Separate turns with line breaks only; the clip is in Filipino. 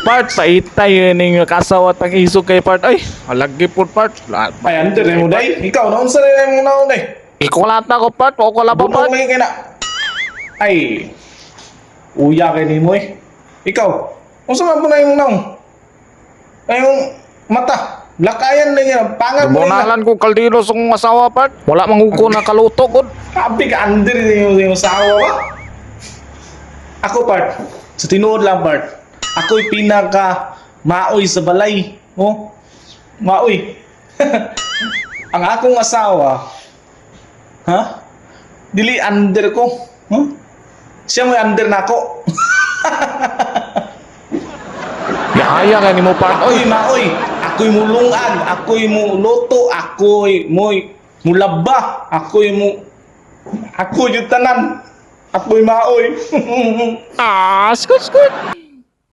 Part, paitay ning kasawat ang isog kay Part. Ay, alagi po Part.
Ay, under mo day. Ikaw, naon sa rin mo naon day.
Ikulat na ko Part, o ko pa
Bunong
Part.
may kina. Ay, uya kay ni mo eh. Ikaw, kung saan mo na yung naon? Ay, yung mata. Lakayan na yan. Pangat mo na.
Bunalan ko kaldero sa kong asawa Part. Wala manguko na kaluto ko.
Sabi ka, under yung sawa ba? Ako, Part. Sa tinuod lang, Part. Ako'y pinaka maoy sa balay. Oh, maoy. Ang akong asawa, ha? Dili under ko. Huh? Siya mo'y under na ako.
Yaya nga ni mo Part.
Ako'y maoy. Ako'y mulungan. Ako'y muluto. Ako'y mulaba. Ako'y yung tanan. Ako'y maoy.
Ah, skut skut.